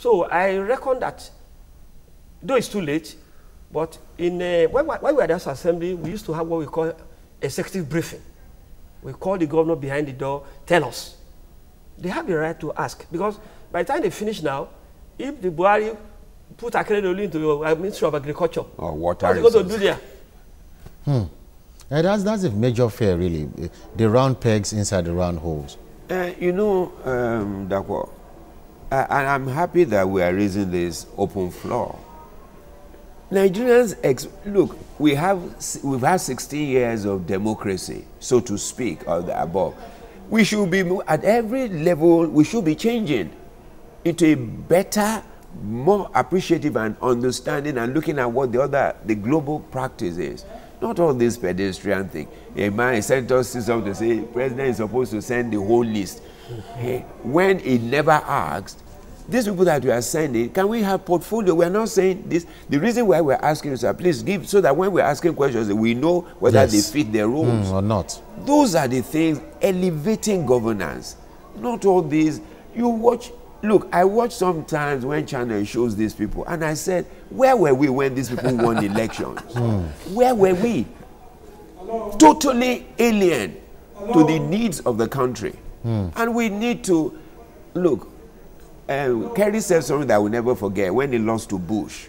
So I reckon that, though it's too late, but in when we were at the assembly, we used to have what we call executive briefing. We call the governor behind the door, tell us. They have the right to ask, because by the time they finish now, if the Buhari put Akeredolu into the Ministry of Agriculture, or water, what's he going to do there? That's a major fear, really. The round pegs inside the round holes. You know, Dakwa, and I'm happy that we are raising this open floor. Nigerians, look, we've had 16 years of democracy, so to speak, or the above. We should be, at every level, we should be changing into a better, more appreciative and understanding and looking at what the global practice is. Not all this pedestrian thing. A man, a senator sees something to say, president is supposed to send the whole list. When he never asked, these people that we are sending, can we have portfolio? We're not saying this. The reason why we're asking is, please give, so that when we're asking questions, we know whether they fit their roles or not. Those are the things, elevating governance. Not all these. You watch, look, I watch sometimes when Channel shows these people, and I said, where were we when these people won the elections? Where were we? Totally alien to the needs of the country. And we need to, look, Kerry said something that I will never forget when he lost to Bush.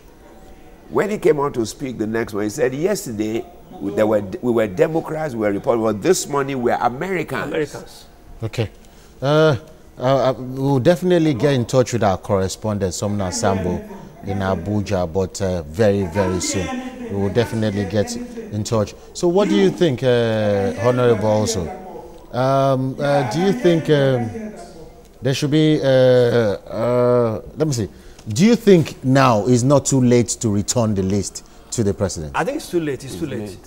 When he came on to speak the next one, he said, yesterday we were Democrats, we were Republicans, but this morning we are Americans. Okay. We'll definitely get in touch with our correspondent, Somna Sambo, in Abuja, but very, very soon. We will definitely get in touch. So what do you think, Honorable, also? Do you think there should be, let me see, do you think now is not too late to return the list to the president? I think it's too late. It's too late.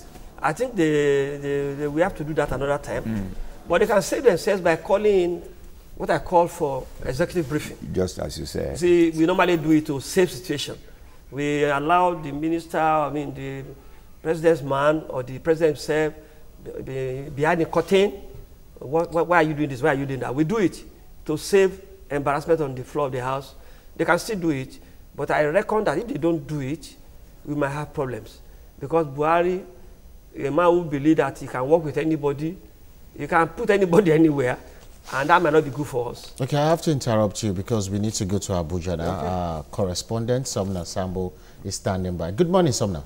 I think we have to do that another time. But they can save themselves by calling in what I call for executive briefing. Just as you said. See, we normally do it to save situation. We allow the minister, the president's man or the president himself behind the curtain. Why are you doing this? Why are you doing that? We do it to save embarrassment on the floor of the house. They can still do it, but I reckon that if they don't do it, we might have problems. Because Buhari, a man who believes that he can work with anybody, he can put anybody anywhere, and that might not be good for us. Okay, I have to interrupt you because we need to go to Abuja now. Okay. Our correspondent, Somna Sambo, is standing by. Good morning, Somna.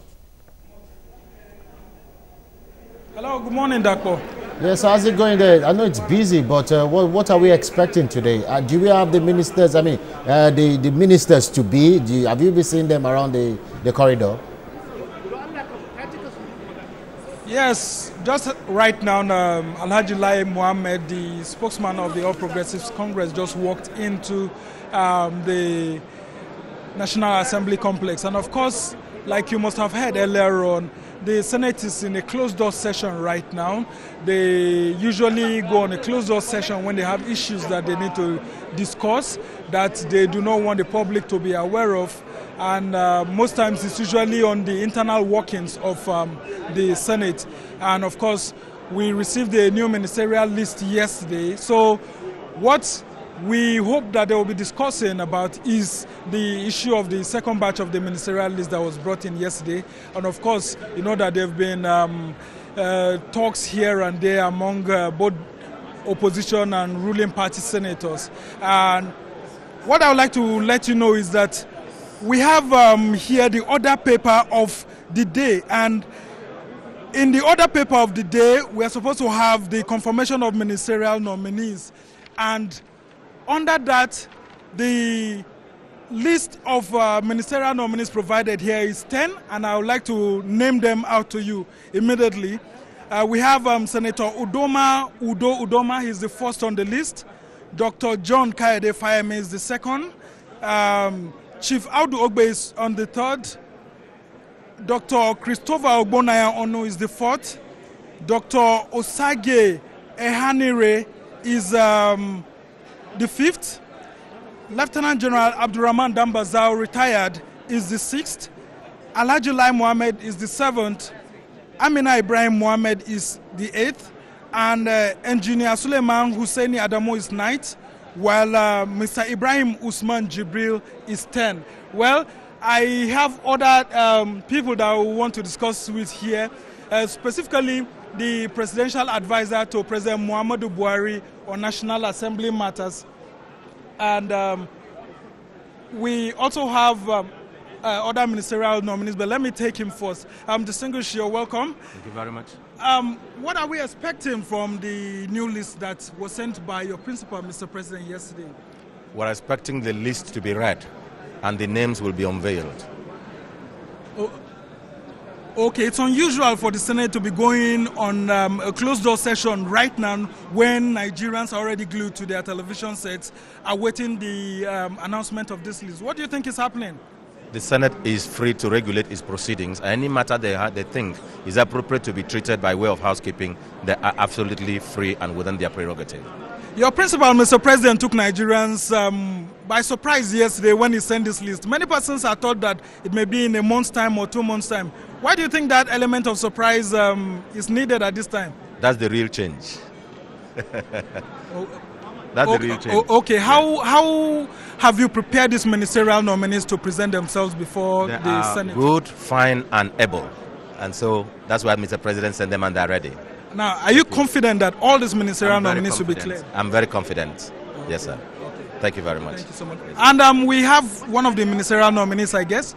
Hello, good morning, Dakpo. Yes, how's it going there? I know it's busy, but what are we expecting today? Do we have the ministers, the ministers to be? Have you been seeing them around the corridor? Yes, just right now, Alhaji Lai Mohammed, the spokesman of the All Progressives Congress, just walked into the National Assembly complex. And of course, like you must have heard earlier on, the Senate is in a closed-door session right now. They usually go on a closed-door session when they have issues that they need to discuss that they do not want the public to be aware of. And most times it's usually on the internal workings of the Senate. And of course, we received a new ministerial list yesterday. So what we hope that they will be discussing about is the issue of the second batch of the ministerial list that was brought in yesterday. And of course, you know that there have been talks here and there among both opposition and ruling party senators. And what I would like to let you know is that we have here the order paper of the day. And in the order paper of the day, we are supposed to have the confirmation of ministerial nominees. And under that, the list of ministerial nominees provided here is 10, and I would like to name them out to you immediately. We have Senator Udo Udoma, he's the first on the list. Dr. John Kayode Fayeme is the second. Chief Audu Ogbe is on the third. Dr. Christopher Ogbonaya Onu is the fourth. Dr. Osage Ehanire is the fifth. Lieutenant General Abdurrahman Dambazao, retired, is the sixth. Alhaji Lai Mohammed is the seventh. Amina Ibrahim Mohammed is the eighth. And Engineer Suleiman Husseini Adamo is ninth. while Mr. Ibrahim Usman Jibril is 10. Well, I have other people that I want to discuss with here, specifically the presidential advisor to President Muhammadu Buhari on National Assembly matters. And we also have other ministerial nominees, but let me take him first. Distinguished, you're welcome. Thank you very much. What are we expecting from the new list that was sent by your principal, Mr. President, yesterday? We're expecting the list to be read and the names will be unveiled. Okay, it's unusual for the Senate to be going on a closed-door session right now when Nigerians are already glued to their television sets awaiting the announcement of this list. What do you think is happening? The Senate is free to regulate its proceedings. Any matter they think is appropriate to be treated by way of housekeeping, they are absolutely free and within their prerogative. Your principal, Mr. President, took Nigerians by surprise yesterday when he sent this list. Many persons have thought that it may be in a month's time or 2 months' time. Why do you think that element of surprise is needed at this time? That's the real change. That's the real change. Okay, how have you prepared these ministerial nominees to present themselves before the Senate? Good, fine, and able. And so that's why Mr. President sent them and they're ready. Now, are you confident that all these ministerial nominees will be cleared? I'm very confident. Yes, sir. Okay. Thank you very much. Thank you so much. And we have one of the ministerial nominees, I guess.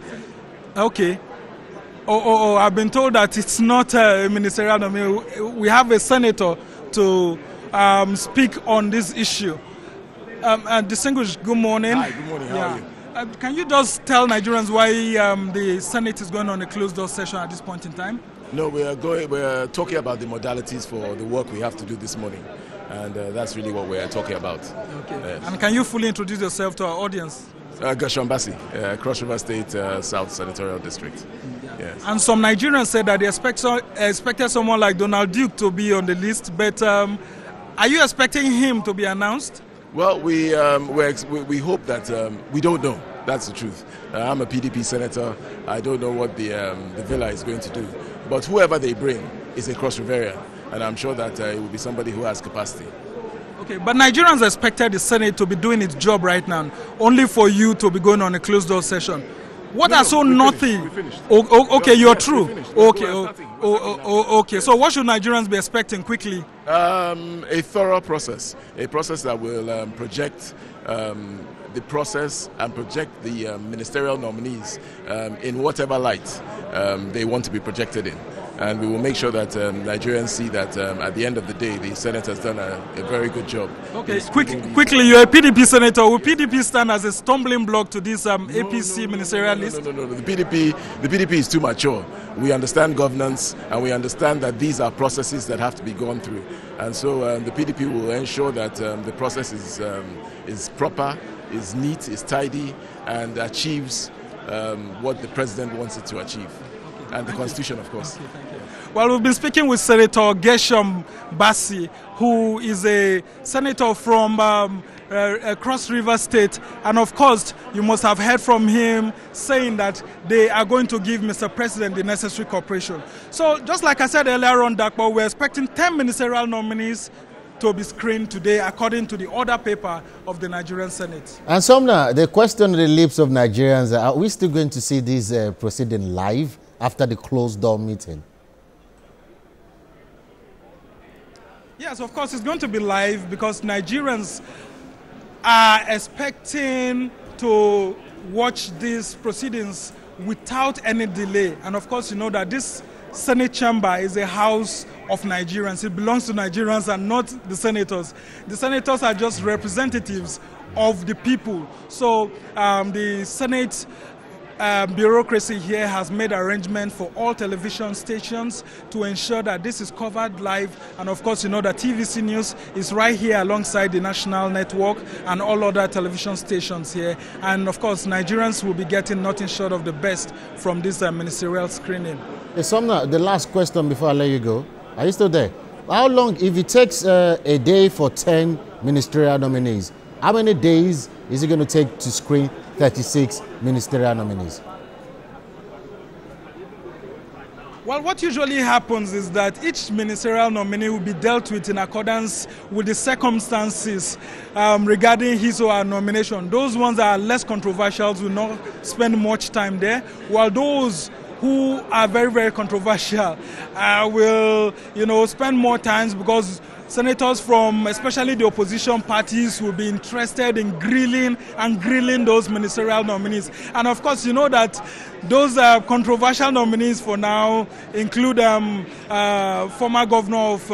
Okay. I've been told that it's not a ministerial nominee. We have a senator to speak on this issue. Distinguished, good morning. Hi, good morning. How are you? Can you just tell Nigerians why the Senate is going on a closed-door session at this point in time? No, we're talking about the modalities for the work we have to do this morning, and that's really what we're talking about. Okay. Yes. And can you fully introduce yourself to our audience? Gershon Bassi, Cross River State South Senatorial District. Yeah. Yes. And some Nigerians said that they expected someone like Donald Duke to be on the list, but are you expecting him to be announced? Well, we hope that we don't know. That's the truth. I'm a PDP senator. I don't know what the villa is going to do. But whoever they bring is a Cross Riverian, and I'm sure that it will be somebody who has capacity. Okay, but Nigerians expected the Senate to be doing its job right now, only for you to be going on a closed-door session. What are so nothing? We finished. Okay, you're yes, true. Okay, okay. So what should Nigerians be expecting quickly? A thorough process, a process that will project the process and project the ministerial nominees in whatever light they want to be projected in. And we will make sure that Nigerians see that at the end of the day, the Senate has done a very good job. Okay, quickly, you're a PDP senator. Will PDP stand as a stumbling block to this APC ministerial list? No. The PDP is too mature. We understand governance and we understand that these are processes that have to be gone through. And so the PDP will ensure that the process is proper, is neat, is tidy, and achieves what the president wants it to achieve. And the Constitution, of course. Okay, thank you. Well, we've been speaking with Senator Gershon Bassi, who is a senator from Cross River State. And of course, you must have heard from him saying that they are going to give Mr. President the necessary cooperation. So, just like I said earlier on, Dakpo, we're expecting 10 ministerial nominees to be screened today according to the order paper of the Nigerian Senate. And Somna, the question on the lips of Nigerians, are we still going to see this proceeding live after the closed-door meeting? Yes, of course, it's going to be live because Nigerians are expecting to watch these proceedings without any delay. And of course, you know that this Senate chamber is a house of Nigerians. It belongs to Nigerians and not the senators. The senators are just representatives of the people. So the Senate bureaucracy here has made arrangements for all television stations to ensure that this is covered live. And of course, you know that TVC News is right here alongside the national network and all other television stations here. And of course, Nigerians will be getting nothing short of the best from this ministerial screening. Hey, Somna, the last question before I let you go. Are you still there? How long, if it takes a day for 10 ministerial nominees, how many days is it going to take to screen 36 ministerial nominees? Well, what usually happens is that each ministerial nominee will be dealt with in accordance with the circumstances regarding his or her nomination. Those ones that are less controversial will not spend much time there, while those who are very, very controversial will, spend more time, because senators from especially the opposition parties will be interested in grilling those ministerial nominees. And of course, you know that those controversial nominees for now include former governor of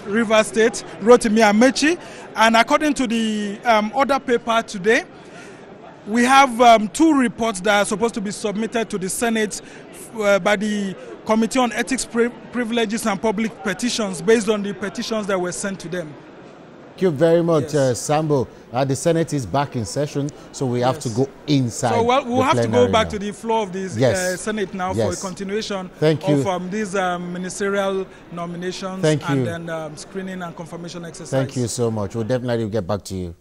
Rivers State, Rotimi Amechi. And according to the other paper today, we have 2 reports that are supposed to be submitted to the Senate by the Committee on Ethics, Privileges and Public Petitions based on the petitions that were sent to them. Thank you very much, Yes. Sambo. The Senate is back in session, so we have to go inside. So we'll have to go back now. to the floor of the Yes. Senate now Yes. for a continuation Thank you. of these ministerial nominations Thank you. and then screening and confirmation exercise. Thank you so much. We'll definitely get back to you.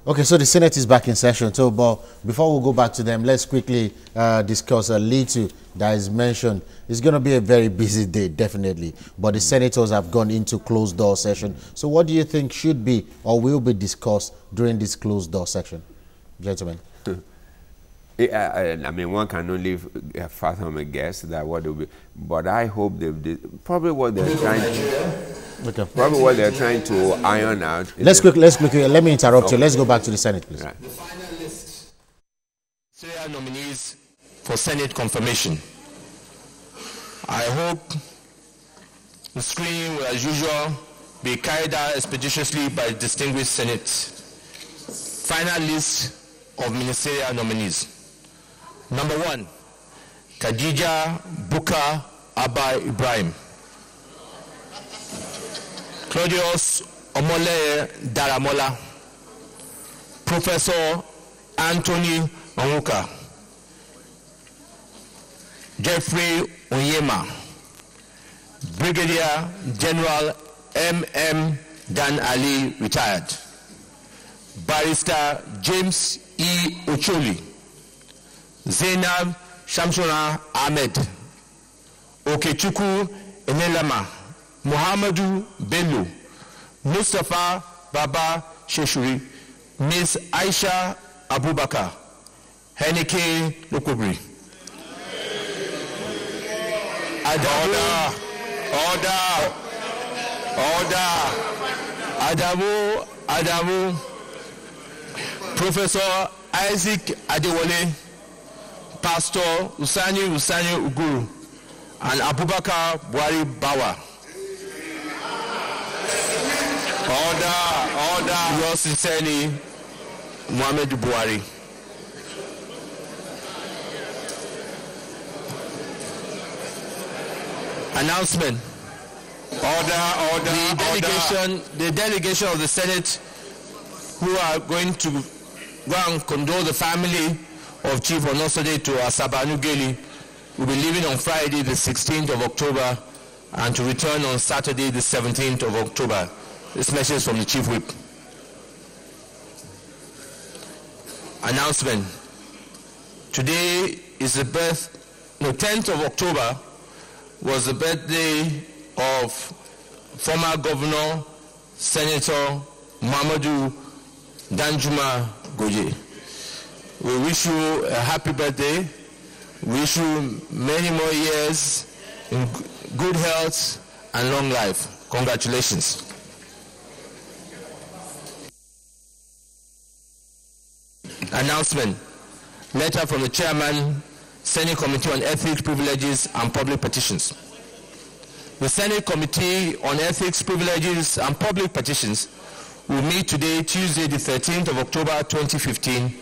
Okay, so the Senate is back in session. So, but before we go back to them, let's quickly discuss a little that is mentioned. It's going to be a very busy day, definitely. But the senators have gone into closed-door session. So what do you think should be or will be discussed during this closed-door session, gentlemen? I mean, one can only fathom a guess that what will be, but I hope probably what they're trying to. Okay. Probably what they're trying to iron out. Let's quickly. Let me interrupt you. Let's go back to the Senate, please. Right. The final list. Serial nominees for Senate confirmation. I hope the screening will, as usual, be carried out expeditiously by the distinguished Senate. Final list of ministerial nominees. Number 1, Khadija Bukar Abba Ibrahim. Claudius Omole Daramola. Professor Anthony Onwuka. Jeffrey Onyema. Brigadier General M.M. Dan Ali, retired. Barrister James E. Ocholi. Zainab Shamsuna Ahmed. Okechukwu Enelama. Muhammadu Bello. Mustafa Baba Sheshuri. Miss Aisha Abubakar. Henike Lokobri. Adamu. Professor Isaac Adewale. Pastor Usani Uguru. And Abubakar Buhari Bawa. Order. Yours sincerely, Muhammad Buhari. Announcement. The delegation of the Senate who are going to go and condole the family of Chief Onosode to Asaba Nugeli will be leaving on Friday the 16th of October and to return on Saturday the 17th of October. This message from the Chief Whip. Announcement. Today is the 10th of October was the birthday of former Governor, Senator Mamadou Danjuma Goje. We wish you a happy birthday. We wish you many more years in good health and long life. Congratulations. Announcement. Letter from the Chairman, Senate Committee on Ethics, Privileges and Public Petitions. The Senate Committee on Ethics, Privileges and Public Petitions will meet today, Tuesday, the 13th of October 2015,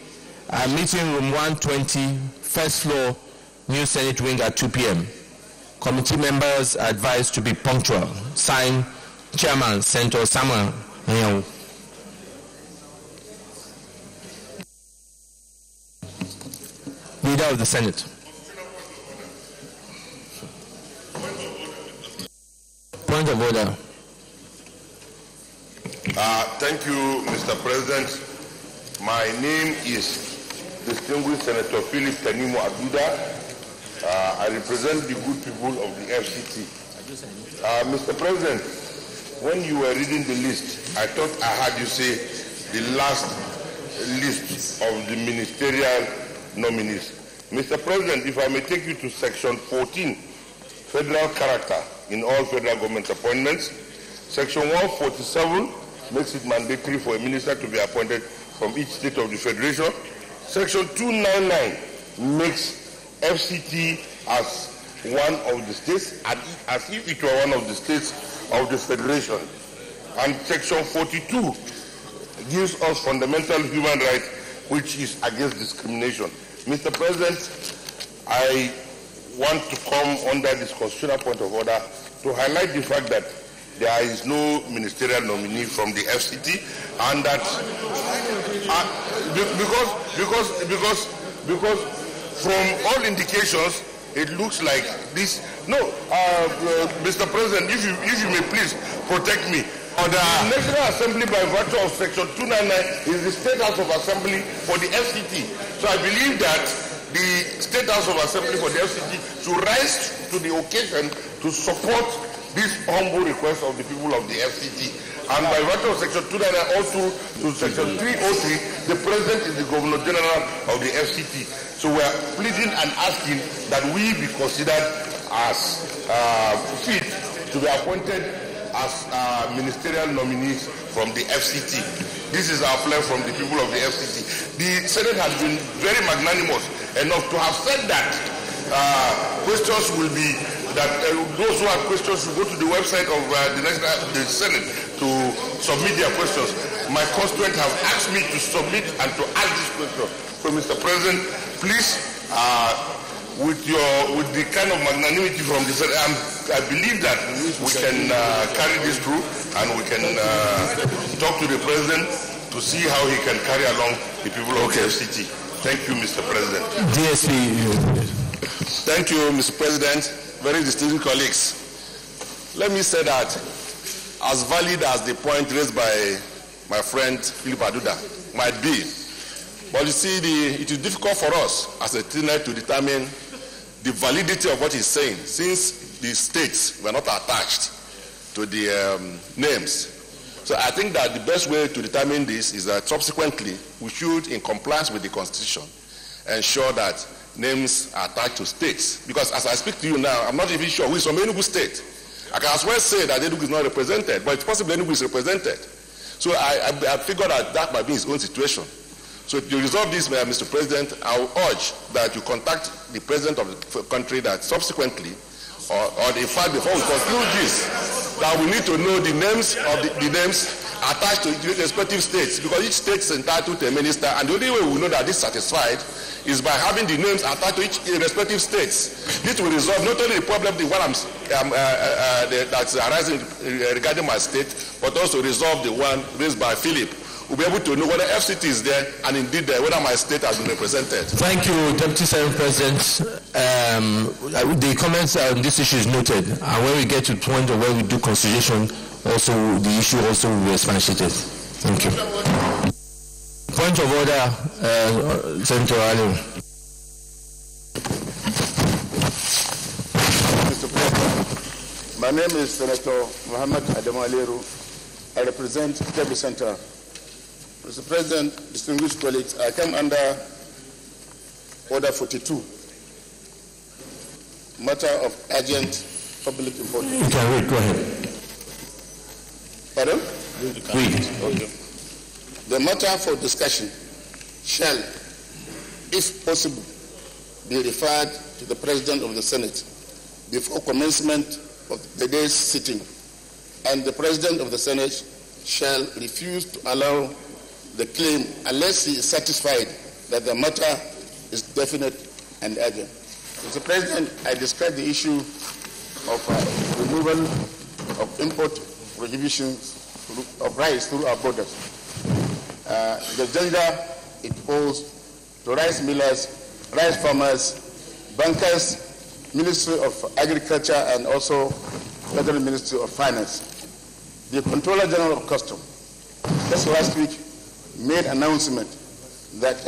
at meeting room 120, first floor, New Senate Wing at 2 p.m. Committee members are advised to be punctual. Signed, Chairman, Senator Samuel Nyau. Leader of the Senate. Point of order. Thank you, Mr. President. My name is Distinguished Senator Philip Tanimo Abuda I represent the good people of the FCT. Mr. President, when you were reading the list, I thought I heard you say the last list of the ministerial nominees. Mr. President, if I may take you to section 14, federal character in all federal government appointments. Section 147 makes it mandatory for a minister to be appointed from each state of the federation. Section 299 makes FCT as one of the states, as if it were one of the states of the federation. And Section 42 gives us fundamental human rights, which is against discrimination. Mr. President, I want to come under this constitutional point of order to highlight the fact that there is no ministerial nominee from the FCT, and that because from all indications it looks like this. No, Mr. President, if you may please protect me. The National Assembly, by virtue of Section 299, is the State House of Assembly for the FCT. So I believe that the State House of Assembly for the FCT should rise to the occasion to support this humble request of the people of the FCT. And by virtue of Section 299 also to Section 303, the President is the Governor General of the FCT. So we are pleading and asking that we be considered as fit to be appointed as ministerial nominees from the FCT. This is our plan from the people of the FCT. The Senate has been very magnanimous enough to have said that questions will be, that those who have questions should go to the website of the Senate to submit their questions. My constituents have asked me to submit and to ask this question. So, Mr. President, please, with the kind of magnanimity from the Senate, I believe that we can carry this through, and we can talk to the President to see how he can carry along the people of the FCT. Thank you, Mr. President. DSP. Thank you, Mr. President. Very distinguished colleagues. Let me say that, as valid as the point raised by my friend Philip Aduda might be, but you see, it is difficult for us as a Senate to determine the validity of what he's saying, since the states were not attached to the names. So I think that the best way to determine this is that subsequently we should, in compliance with the Constitution, ensure that names are attached to states. Because as I speak to you now, I'm not even sure who is from Enugu State. I can as well say that Enugu is not represented, but it's possible Enugu is represented. So I figured that might be his own situation. So to resolve this, Mr. President, I will urge that you contact the President of the country that subsequently, or in fact before we conclude this, that we need to know the names of the names attached to the respective states, because each state is entitled to a minister, and the only way we know that this is satisfied is by having the names attached to each respective states. This will resolve not only the problem that's arising regarding my state, but also resolve the one raised by Philip. We'll be able to know whether FCT is there, and indeed whether my state has been represented. Thank you, Deputy Senate President. The comments on this issue is noted, and when we get to the point of where we do constitution, also the issue also will be expatiated. Thank you. Point of order, Senator Ali. Mr. President, my name is Senator Muhammad Adamu Aliru. I represent Kebbi Center. Mr. President, distinguished colleagues, I come under Order 42, matter of urgent public importance. You can read, go ahead. Pardon? Read. Okay. The matter for discussion shall, if possible, be referred to the President of the Senate before commencement of the day's sitting, and the President of the Senate shall refuse to allow the claim unless he is satisfied that the matter is definite and urgent. Mr. President, I described the issue of removal of import prohibitions of rice through our borders. The danger it posed to rice millers, rice farmers, bankers, Ministry of Agriculture, and also Federal Ministry of Finance. The Controller General of Customs just last week made an announcement that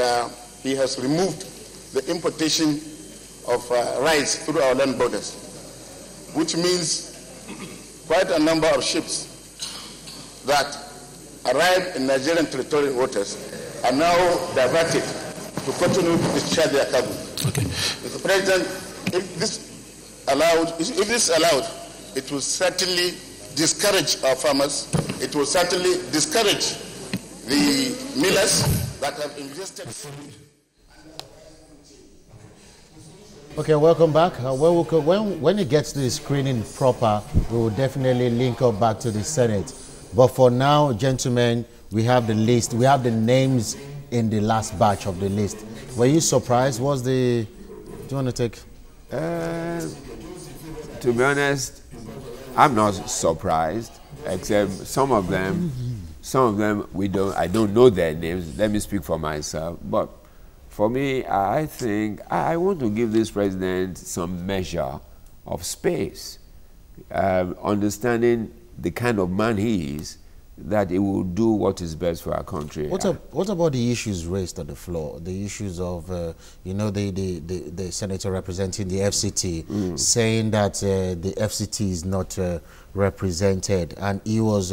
he has removed the importation of rice through our land borders, which means quite a number of ships that arrive in Nigerian territorial waters are now diverted to continue to discharge their cargo. Okay. Mr. President, if this is allowed, it will certainly discourage our farmers. It will certainly discourage the millers that have invested. Okay, welcome back. When it gets to the screening proper, we will definitely link up back to the Senate. But for now, gentlemen, we have the list. We have the names in the last batch of the list. Were you surprised? Do you want to take? To be honest, I'm not surprised, except some of them I don't know their names. Let me speak for myself. But for me, I think I want to give this president some measure of space, understanding the kind of man he is, that he will do what is best for our country. What about the issues raised on the floor? The issues of, the senator representing the FCT saying that the FCT is not represented, and he was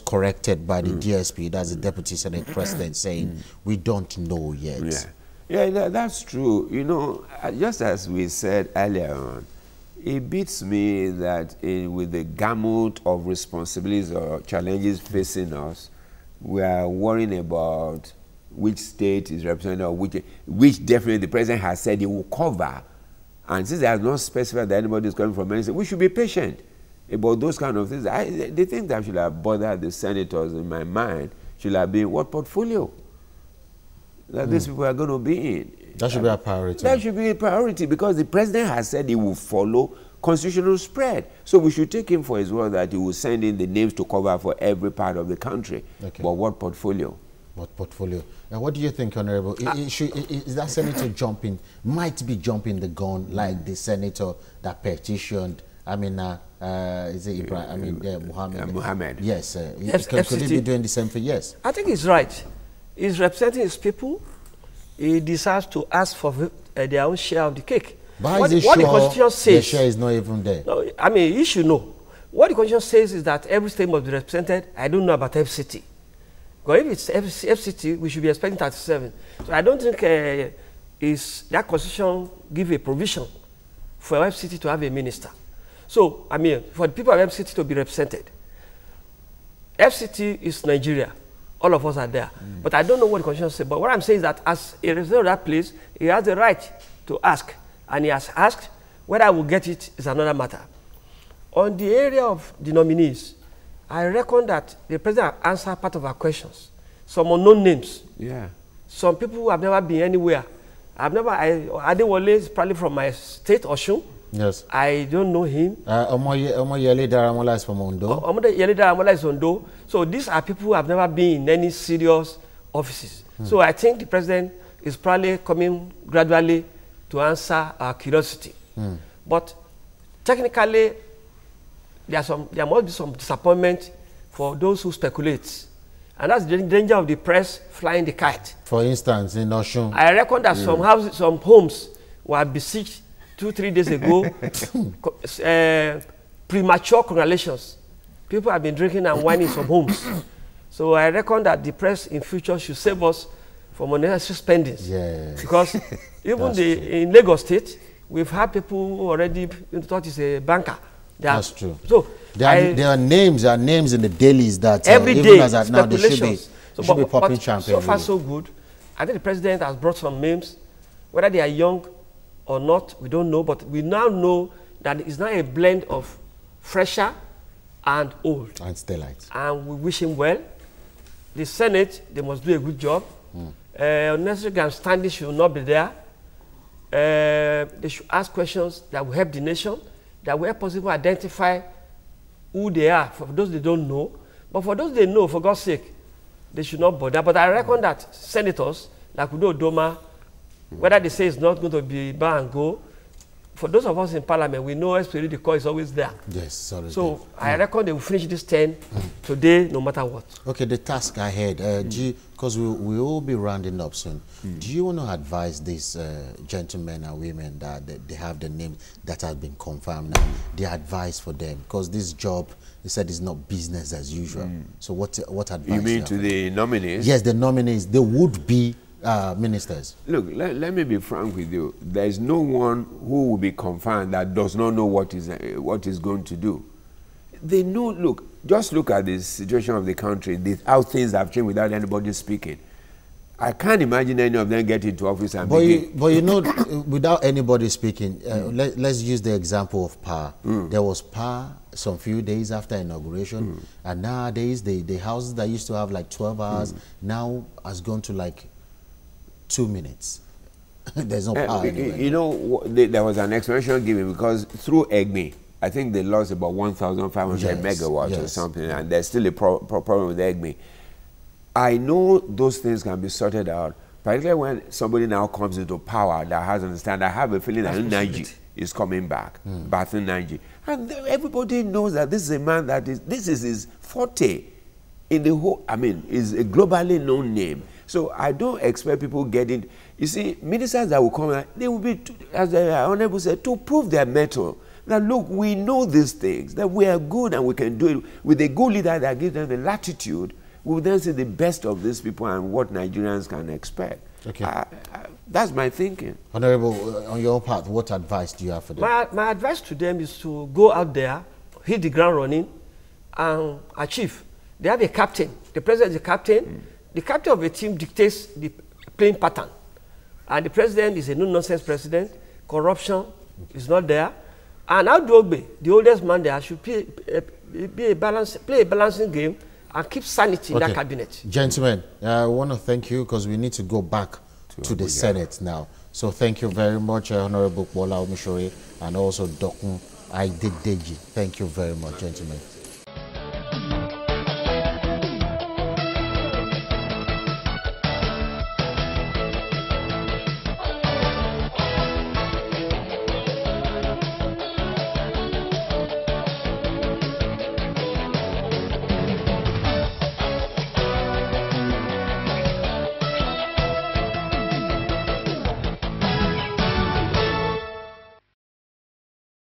corrected by the DSP, that's the Deputy Senate President, saying we don't know yet. Yeah, that's true. You know, just as we said earlier on, it beats me that with the gamut of responsibilities or challenges facing us, we are worrying about which state is represented or which definitely the president has said he will cover. And since he has not specified that anybody is coming from any state, we should be patient about those kind of things. The thing that should have bothered the senators in my mind should have been what portfolio that these people are going to be in. That should be a priority. That should be a priority, because the president has said he will follow constitutional spread. So we should take him for his word that he will send in the names to cover for every part of the country. Okay. But what portfolio? What portfolio? Now, what do you think, Honorable? Is that senator might be jumping the gun like the senator that petitioned, is it Ibrahim? Mohammed. Yes. Could he be doing the same thing? Yes. I think he's right. He's representing his people. He decides to ask for their own share of the cake. But what the Constitution says, the share is not even there? No, you should know. What the Constitution says is that every state must be represented. I don't know about FCT. Because if it's FCT, we should be expecting 37. So I don't think that Constitution give a provision for FCT to have a minister. So, for the people of FCT to be represented, FCT is Nigeria. All of us are there. But I don't know what the Constitution says. But what I'm saying is that as a resident of that place, he has the right to ask. And he has asked. Whether I will get it is another matter. On the area of the nominees, I reckon that the president answered part of our questions. Some unknown names. Yeah. Some people who have never been anywhere. Adewale is probably from my state, Osun. Yes. I don't know him. Omoyele Daramola is from Ondo. Omoyele Daramola is Ondo. So these are people who have never been in any serious offices. So I think the president is probably coming gradually to answer our curiosity. But technically, there must be some disappointment for those who speculate. And that's the danger of the press flying the kite. For instance, in Osun. I reckon that some homes were besieged 2-3 days ago. Premature congratulations. People have been drinking and whining some homes. So I reckon that the press in future should save us from unnecessary spendings. Yeah. Because even in Lagos State, we've had people who already thought he's a banker. That's true. So there are names in the dailies that every even day as at now they should be popping champagne. So far, so good. I think the president has brought some names, whether they are young or not, we don't know. But we now know that it's now a blend of fresher and old. And Stellite. And we wish him well. The Senate, they must do a good job. Unnecessary grandstanding should not be there. They should ask questions that will help the nation, that will help us even identify who they are, for those they don't know. But for those they know, for God's sake, they should not bother. But I reckon that senators, like Udo Doma, whether they say it's not going to be bar and go, for those of us in parliament, we know esprit de corps is always there. Yes, sorry. So I reckon they will finish this 10 today, no matter what. Okay, the task ahead, because we will be rounding up soon. Do you want to advise these gentlemen and women that they have the names that have been confirmed now, the advice for them? Because this job, they said, is not business as usual. So what advice? You mean to the nominees? Yes, the nominees, they would be ministers. Look, let me be frank with you. There is no one who will be confirmed that does not know what is going to do. They know. Look, just look at the situation of the country, how things have changed without anybody speaking. I can't imagine any of them get into office and begin. But you know, without anybody speaking, let's use the example of power. There was power some few days after inauguration, and nowadays the houses that used to have like 12 hours now has gone to like 2 minutes. There's no power anywhere. You know, there was an explanation given because through EGMI, I think they lost about 1,500 megawatts or something, and there's still a problem with EGMI. I know those things can be sorted out, particularly when somebody now comes into power that has understanding. I have a feeling that Naiji is coming back, Bathing Naiji. And everybody knows that this is a man this is his forte in the whole, I mean, is a globally known name. So I don't expect people getting, you see, ministers that will come, they will be, as the Honorable said, to prove their mettle. That look, we know these things, that we are good and we can do it with a good leader that gives them the latitude. We will then see the best of these people and what Nigerians can expect. Okay. That's my thinking. Honorable, on your part, what advice do you have for them? My advice to them is to go out there, hit the ground running, and achieve. They have a captain. The president is the captain. The captain of a team dictates the playing pattern. And the president is a no-nonsense president. Corruption is not there. And Audogbe, the oldest man there, should play a balancing game and keep sanity in that cabinet. Gentlemen, I want to thank you because we need to go back to the Senate now. So thank you very much, Honorable Bola Omishore, and also Dokun Aidedeji. Thank you very much, gentlemen.